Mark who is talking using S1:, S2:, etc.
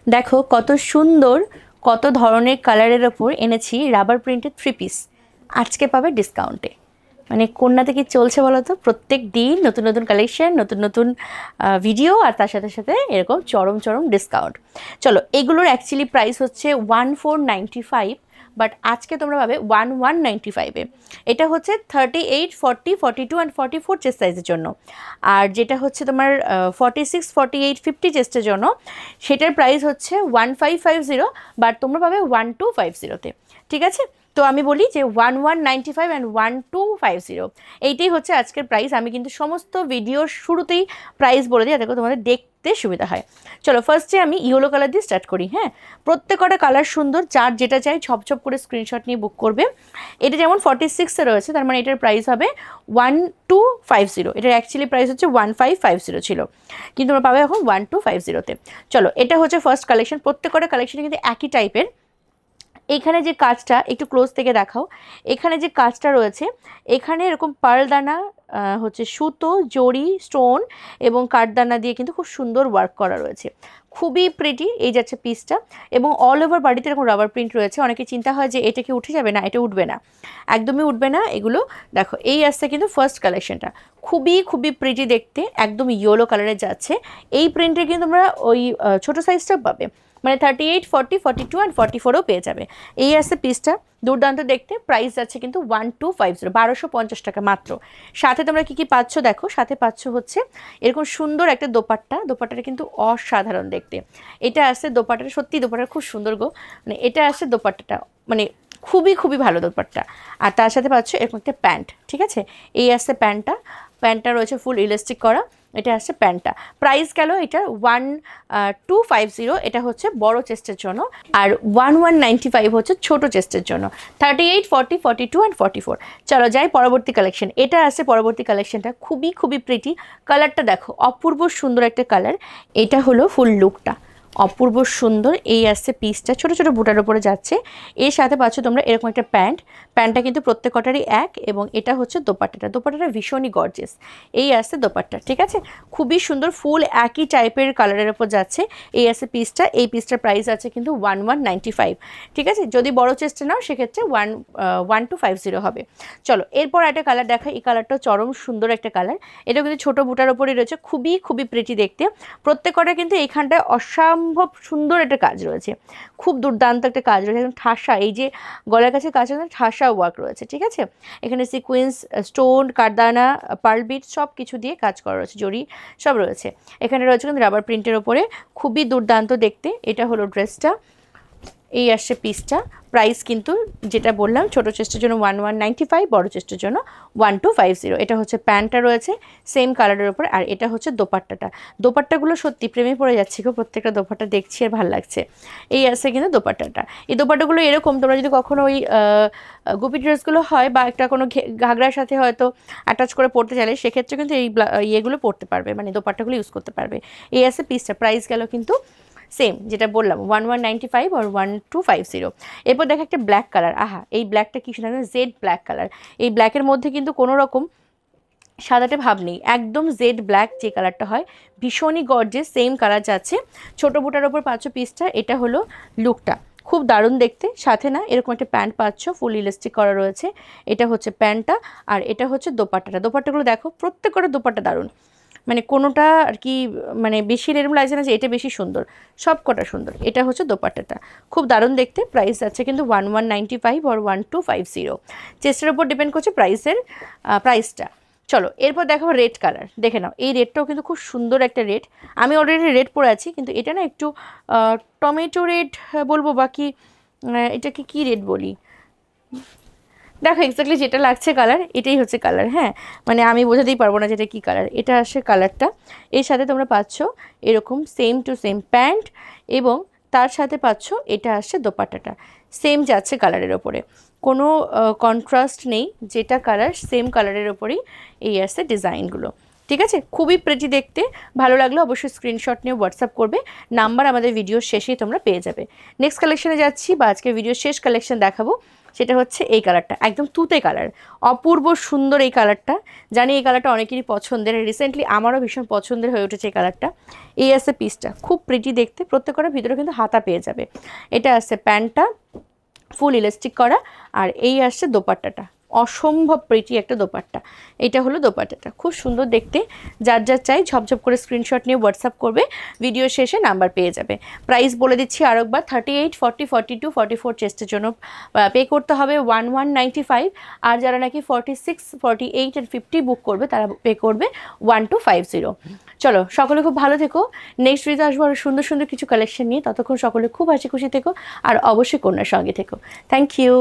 S1: দেখো কত সুন্দর, কত ধরনের কালারের ওপর এনেছি রাবার প্রিন্টের 3 পিস। আজকে পাবে ডিসকাউন্টে। মানে কন্যাতে কি চলছে বলো তো, প্রত্যেক দিন নতুন নতুন কালেকশন, নতুন নতুন ভিডিও, আর তার সাথে সাথে এরকম চরম চরম ডিসকাউন্ট। চলো, এগুলোর অ্যাকচুয়ালি প্রাইস হচ্ছে 1495, বাট আজকে তোমরা পাবে 1195-এ। এটা হচ্ছে 38, 40, 42 অ্যান্ড 44 চেস্ট সাইজের জন্য। আর যেটা হচ্ছে তোমার 46, 48, 50 চেস্টের জন্য, সেটার প্রাইস হচ্ছে 1550, বাট তোমরা পাবে 1250-তে। ঠিক আছে, তো আমি বলি যে 1195 অ্যান্ড 1250, এইটাই হচ্ছে আজকের প্রাইস। আমি কিন্তু সমস্ত ভিডিওর শুরুতেই প্রাইস বলে দিই, যাতে করে তোমাদের দেখতে সুবিধা হয়। চলো, ফার্স্টে আমি ইয়েলো কালার দিয়ে স্টার্ট করি। হ্যাঁ, প্রত্যেকটা কালার সুন্দর, যার যেটা চাই ছপ করে স্ক্রিনশট নিয়ে বুক করবে। এটা যেমন 46-এ রয়েছে, তার মানে এটার প্রাইস হবে 1250। এটার অ্যাকচুয়ালি প্রাইস হচ্ছে 1550 ছিল, কিন্তু তোমরা পাবে এখন 1250-তে। চলো, এটা হচ্ছে ফার্স্ট কালেকশন। প্রত্যেকটা কালেকশনে কিন্তু একই টাইপের। এখানে যে কাজটা একটু ক্লোজ থেকে দেখাও, এখানে যে কাজটা রয়েছে, এখানে এরকম পার্লদানা হচ্ছে সুতো, জড়ি, স্টোন এবং কাঠদানা দিয়ে কিন্তু খুব সুন্দর ওয়ার্ক করা রয়েছে। খুবই প্রিটি এই যাচ্ছে পিসটা, এবং অল ওভার বাড়িতে এরকম রাবার প্রিন্ট রয়েছে। অনেকে চিন্তা হয় যে এটা কি উঠে যাবে, না, এটা উঠবে না, একদমই উঠবে না এগুলো। দেখো, এই আসছে কিন্তু ফার্স্ট কালেকশনটা, খুবই খুবই প্রিটি দেখতে, একদম ইয়েলো কালারে যাচ্ছে। এই প্রিন্টে কিন্তু তোমরা ওই ছোটো সাইজটাও পাবে, মানে 38, 40, 42 অ্যান্ড 44-ও পেয়ে যাবে। এই আসছে পিসটা, দুর্দান্ত দেখতে। প্রাইস যাচ্ছে কিন্তু 1250, 1250 টাকা মাত্র। সাথে তোমরা কী কী পাচ্ছ দেখো, সাথে পাচ্ছ হচ্ছে এরকম সুন্দর একটা দোপাট্টা। দোপাট্টাটা কিন্তু অসাধারণ দেখতে। এটা আসছে দোপাট্টাটা, সত্যি দোপাট্টা খুব সুন্দর গো। মানে এটা আসছে দোপাট্টাটা, মানে খুবই খুবই ভালো দোপাট্টা। আর তার সাথে পাচ্ছ এরকম একটা প্যান্ট। ঠিক আছে, এই আসছে প্যান্টটা। প্যান্টটা রয়েছে ফুল ইলাস্টিক করা। এটা আসছে প্যান্টটা। প্রাইস গেল এটা 1250, এটা হচ্ছে বড় চেস্টের জন্য, আর 1195 হচ্ছে ছোট চেস্টের জন্য। 38, 40, 42 অ্যান্ড 44। চলো যাই পরবর্তী কালেকশন। এটা আছে পরবর্তী কালেকশনটা, খুবই খুবই প্রিটি। কালারটা দেখো, অপূর্ব সুন্দর একটা কালার। এটা হলো ফুল লুকটা, অপূর্ব সুন্দর। এই আসছে পিসটা, ছোট ছোট বুটার উপরে যাচ্ছে। এর সাথে পাচ্ছ তোমরা এরকম একটা প্যান্ট। প্যান্টটা কিন্তু প্রত্যেকটারই এক, এবং এটা হচ্ছে দোপাট্টাটা। দোপাট্টাটা ভীষণই গর্জিয়াস। এই আসছে দোপাট্টা। ঠিক আছে, খুবই সুন্দর, ফুল একই টাইপের কালারের উপর যাচ্ছে। এই আসছে পিসটা। এই পিসটার প্রাইস আছে কিন্তু 1195। ঠিক আছে, যদি বড় চেস্টে নাও সেক্ষেত্রে 1250 হবে। চলো, এরপর একটা কালার দেখা। এই কালারটা চরম সুন্দর একটা কালার। এটা কিন্তু ছোট বুটার উপরে রয়েছে, খুবই খুবই প্রিটি দেখতে। প্রত্যেকটা কিন্তু এইখানটায় অসম্ভব সুন্দর একটা কাজ রয়েছে, খুব দুর্দান্ত একটা কাজ রয়েছে, একদম ঠাসা। এই যে গলার কাছে কাজ রয়েছে, ঠাসা ওয়ার্ক রয়েছে। ঠিক আছে, এখানে সিকোয়েন্স, স্টোন, কারদানা, পার্ল বিট সব কিছু দিয়ে কাজ করা রয়েছে, জড়ি সব রয়েছে। এখানে রয়েছে কিন্তু রাবার প্রিন্টের ওপরে, খুবই দুর্দান্ত দেখতে। এটা হলো ড্রেসটা, এই আসছে পিসটা। প্রাইস কিন্তু যেটা বললাম, ছোটো চেস্টের জন্য 1195, বড় চেস্টের জন্য 1250। এটা হচ্ছে প্যান্টটা রয়েছে সেম কালারের ওপর, আর এটা হচ্ছে দোপাট্টাটা। দোপাট্টাগুলো সত্যি প্রেমে পড়ে যাচ্ছি গো, প্রত্যেকটা দোপাট্টা দেখছি আর ভালো লাগছে। এই আসছে কিন্তু দোপাট্টাটা। এই দোপাট্টাগুলো এরকম, তোমরা যদি কখনো ওই গুপি ড্রেসগুলো হয় বা একটা কোনো ঘাগরার সাথে হয়তো অ্যাটাচ করে পড়তে চাইলে, সেক্ষেত্রে কিন্তু এই ইয়েগুলো পড়তে পারবে, মানে দোপাট্টাগুলো ইউজ করতে পারবে। এই আসছে পিসটা। প্রাইস গেল কিন্তু সেম, যেটা বললাম 1195 আর 1250। এরপর দেখা একটা ব্ল্যাক কালার। আহা, এই ব্ল্যাকটা কি সুন্দর, জেড ব্ল্যাক কালার। এই ব্ল্যাকের মধ্যে কিন্তু কোনো রকম সাদাটে ভাব নেই, একদম জেড ব্ল্যাক যে কালারটা হয়, ভীষণই গর্জিয়াস। সেম কালার যাচ্ছে, ছোটো বুটার ওপর পাচ্ছ পিসটা। এটা হলো লুকটা, খুব দারুণ দেখতে। সাথে না এরকম একটা প্যান্ট পাচ্ছ, ফুল ইলাস্টিক করা রয়েছে। এটা হচ্ছে প্যান্টটা, আর এটা হচ্ছে দোপাট্টাটা। দোপাট্টাগুলো দেখো, প্রত্যেকটা দোপাট্টা দারুণ, মানে কোনোটা আর কি, মানে বেশি এরকম লাগছে না যে এটা বেশি সুন্দর, সব কটা সুন্দর। এটা হচ্ছে দোপাট্টাটা, খুব দারুণ দেখতে। প্রাইস আছে কিন্তু 1195 আর 1250। চেস্টের ওপর ডিপেন্ড করছে প্রাইসটা। চলো, এরপর দেখো রেড কালার। দেখে নাও, এই রেডটাও কিন্তু খুব সুন্দর একটা রেড। আমি অলরেডি রেড পরে আছি, কিন্তু এটা না একটু টমেটো রেড বলবো, বাকি এটাকে কি রেড বলি। দেখো এক্স্যাক্টলি যেটা লাগছে কালার, এটাই হচ্ছে কালার। হ্যাঁ, মানে আমি বোঝাতেই পারবো না যেটা কী কালার। এটা আসে কালারটা। এর সাথে তোমরা পাচ্ছ এরকম সেম টু সেম প্যান্ট, এবং তার সাথে পাচ্ছ এটা আসছে দোপাট্টাটা। সেম যাচ্ছে কালারের ওপরে, কোনো কন্ট্রাস্ট নেই, যেটা কালার সেম কালারের ওপরেই এই আসছে ডিজাইনগুলো। ঠিক আছে, খুবই প্রিটি দেখতে। ভালো লাগলো অবশ্যই স্ক্রিনশট নিয়ে হোয়াটসঅ্যাপ করবে, নাম্বার আমাদের ভিডিওর শেষেই তোমরা পেয়ে যাবে। নেক্সট কালেকশনে যাচ্ছি, বা আজকে ভিডিওর শেষ কালেকশন দেখাবো। সেটা হচ্ছে এই কালারটা, একদম তুতে কালার, অপূর্ব সুন্দর এই কালারটা। জানি এই কালারটা অনেকেরই পছন্দের, রিসেন্টলি আমারও ভীষণ পছন্দের হয়ে উঠেছে এই কালারটা। এই আছে পিসটা, খুব প্রিটি দেখতে, প্রত্যেকটার ভিতরে কিন্তু হাতা পেয়ে যাবে। এটা আছে প্যান্টটা ফুল ইলাস্টিক করা, আর এই আসছে দোপাট্টাটা, অসম্ভব প্রিটি একটা দোপাট্টা। এটা হলো দোপাট্টাটা, খুব সুন্দর দেখতে। যার যার চাই ঝপঝপ করে স্ক্রিনশট নিয়ে হোয়াটসঅ্যাপ করবে, ভিডিও শেষে নাম্বার পেয়ে যাবে। প্রাইস বলে দিচ্ছি আরেকবার, 38, 40, 42, 44 চেস্টের জন্য পে করতে হবে 1195, আর যারা নাকি 46, 48 আর 50 বুক করবে তারা পে করবে 1250। চলো সকলে খুব ভালো থেকো, নেক্সট ভিডিওতে আসবো আরও সুন্দর সুন্দর কিছু কালেকশন নিয়ে। ততক্ষণ সকলে খুব হাসি খুশি থেকো, আর অবশ্যই কন্যার সঙ্গে থেকো। Thank you.